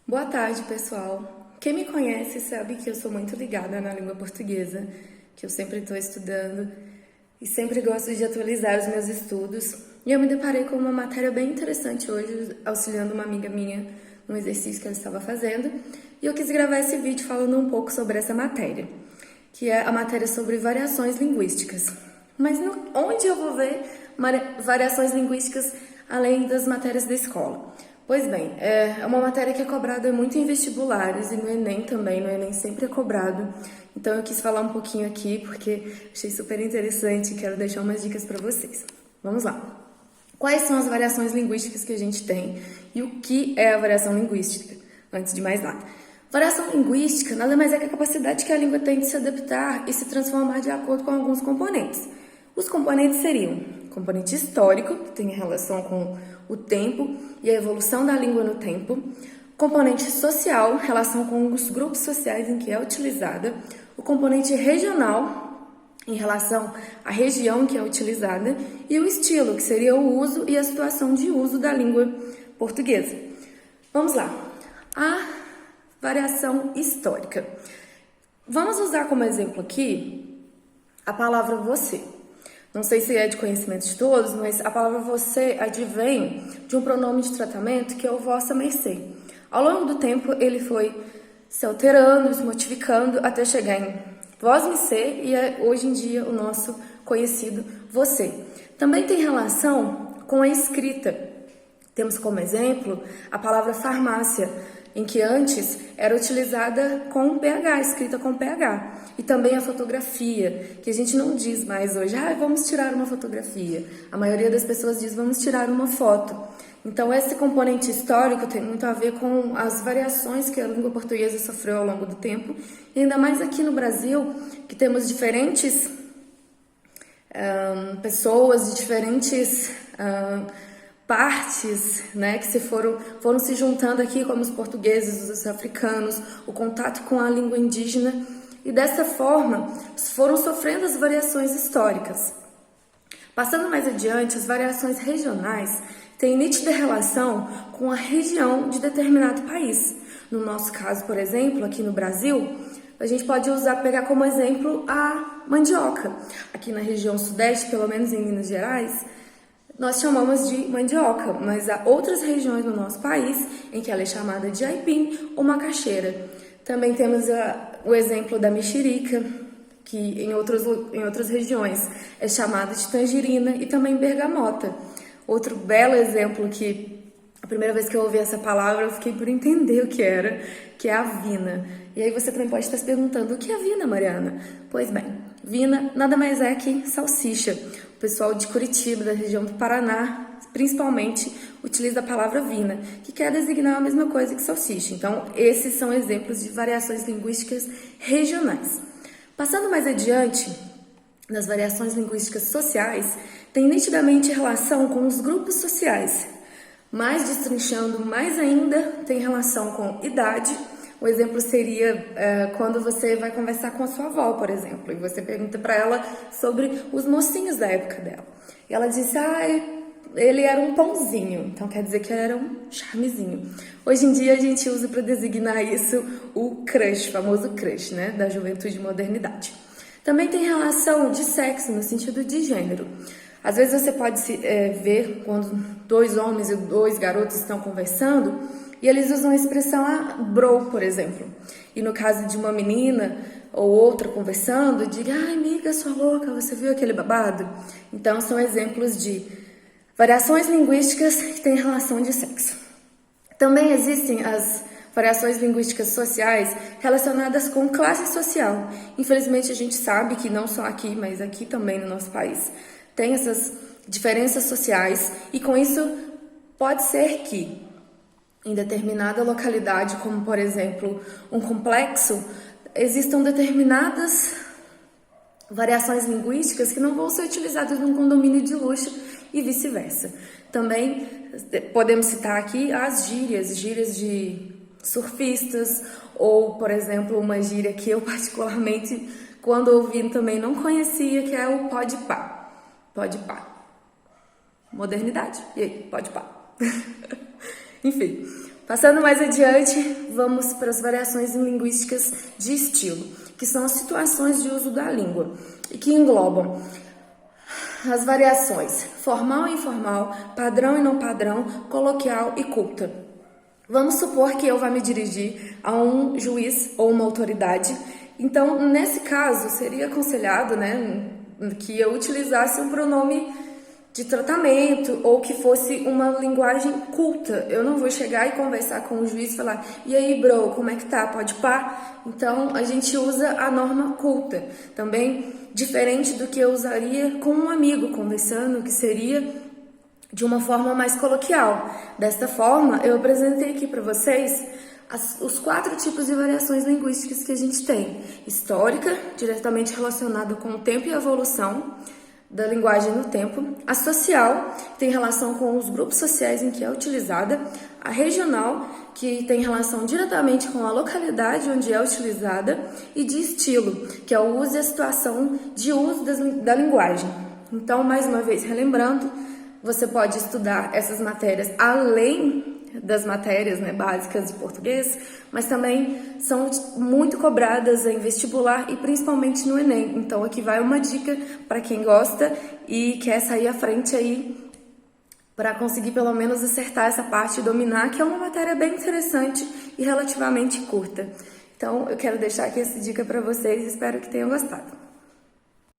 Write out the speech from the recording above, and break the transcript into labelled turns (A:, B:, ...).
A: Boa tarde, pessoal. Quem me conhece sabe que eu sou muito ligada na língua portuguesa, que eu sempre estou estudando e sempre gosto de atualizar os meus estudos. E eu me deparei com uma matéria bem interessante hoje, auxiliando uma amiga minha num exercício que ela estava fazendo, e eu quis gravar esse vídeo falando um pouco sobre essa matéria, que é a matéria sobre variações linguísticas. Mas onde eu vou ver variações linguísticas além das matérias da escola? Pois bem, é uma matéria que é cobrada muito em vestibulares e no Enem também, no Enem sempre é cobrado. Então eu quis falar um pouquinho aqui porque achei super interessante e quero deixar umas dicas para vocês. Vamos lá. Quais são as variações linguísticas que a gente tem e o que é a variação linguística? Antes de mais nada. Variação linguística nada mais é que a capacidade que a língua tem de se adaptar e se transformar de acordo com alguns componentes. Os componentes seriam componente histórico, que tem relação com o tempo e a evolução da língua no tempo, componente social, relação com os grupos sociais em que é utilizada, o componente regional, em relação à região em que é utilizada, e o estilo, que seria o uso e a situação de uso da língua portuguesa. Vamos lá. A variação histórica. Vamos usar como exemplo aqui a palavra você. Não sei se é de conhecimento de todos, mas a palavra você advém de um pronome de tratamento que é o vossa mercê. Ao longo do tempo, ele foi se alterando, se modificando, até chegar em vós mercê e é hoje em dia o nosso conhecido você. Também tem relação com a escrita. Temos como exemplo a palavra farmácia, em que antes era utilizada com PH, escrita com PH. E também a fotografia, que a gente não diz mais hoje, vamos tirar uma fotografia. A maioria das pessoas diz, vamos tirar uma foto. Então, esse componente histórico tem muito a ver com as variações que a língua portuguesa sofreu ao longo do tempo. E ainda mais aqui no Brasil, que temos diferentes pessoas de diferentes partes, né, que foram se juntando aqui, como os portugueses, os africanos, o contato com a língua indígena, e dessa forma foram sofrendo as variações históricas. Passando mais adiante, as variações regionais têm nítida relação com a região de determinado país. No nosso caso, por exemplo, aqui no Brasil, a gente pode pegar como exemplo a mandioca. Aqui na região sudeste, pelo menos em Minas Gerais, nós chamamos de mandioca, mas há outras regiões no nosso país em que ela é chamada de aipim ou macaxeira. Também temos o exemplo da mexerica, que em outras regiões é chamada de tangerina, e também bergamota. Outro belo exemplo que a primeira vez que eu ouvi essa palavra eu fiquei por entender o que era, que é a vina. E aí você também pode estar se perguntando, o que é vina, Mariana? Pois bem, vina nada mais é que salsicha. O pessoal de Curitiba, da região do Paraná, principalmente, utiliza a palavra vina, que quer designar a mesma coisa que salsicha. Então, esses são exemplos de variações linguísticas regionais. Passando mais adiante, nas variações linguísticas sociais, tem nitidamente relação com os grupos sociais. Mais destrinchando mais ainda, tem relação com idade. O exemplo seria quando você vai conversar com a sua avó, por exemplo, e você pergunta para ela sobre os mocinhos da época dela. E ela disse, ele era um pãozinho, então quer dizer que ele era um charmezinho. Hoje em dia a gente usa para designar isso o crush, famoso crush, né, da juventude e modernidade. Também tem relação de sexo, no sentido de gênero. Às vezes você pode ver quando dois homens e dois garotos estão conversando e eles usam a expressão bro, por exemplo. E no caso de uma menina ou outra conversando, diga, amiga, sua louca, você viu aquele babado? Então são exemplos de variações linguísticas que têm relação de sexo. Também existem as variações linguísticas sociais relacionadas com classe social. Infelizmente a gente sabe que não só aqui, mas aqui também no nosso país, tem essas diferenças sociais, e com isso pode ser que em determinada localidade, como por exemplo um complexo, existam determinadas variações linguísticas que não vão ser utilizadas num condomínio de luxo e vice-versa. Também podemos citar aqui as gírias de surfistas, ou, por exemplo, uma gíria que eu particularmente, quando ouvi, também não conhecia, que é o pode pá. Pode pá. Modernidade. E aí, pode pá. Enfim, Passando mais adiante, vamos para as variações linguísticas de estilo, que são as situações de uso da língua e que englobam as variações formal e informal, padrão e não padrão, coloquial e culta. Vamos supor que eu vá me dirigir a um juiz ou uma autoridade. Então, nesse caso, seria aconselhado, que eu utilizasse um pronome de tratamento ou que fosse uma linguagem culta. Eu não vou chegar e conversar com o juiz e falar: e aí, bro, como é que tá? Pode pá? Então, a gente usa a norma culta. Também diferente do que eu usaria com um amigo conversando, que seria de uma forma mais coloquial. Desta forma, eu apresentei aqui para vocês os 4 tipos de variações linguísticas que a gente tem. Histórica, diretamente relacionada com o tempo e a evolução da linguagem no tempo. A social, que tem relação com os grupos sociais em que é utilizada. A regional, que tem relação diretamente com a localidade onde é utilizada. E de estilo, que é o uso e a situação de uso da linguagem. Então, mais uma vez, relembrando, você pode estudar essas matérias além das matérias básicas de português, mas também são muito cobradas em vestibular e principalmente no Enem. Então aqui vai uma dica para quem gosta e quer sair à frente aí para conseguir pelo menos acertar essa parte e dominar, que é uma matéria bem interessante e relativamente curta. Então eu quero deixar aqui essa dica para vocês, espero que tenham gostado.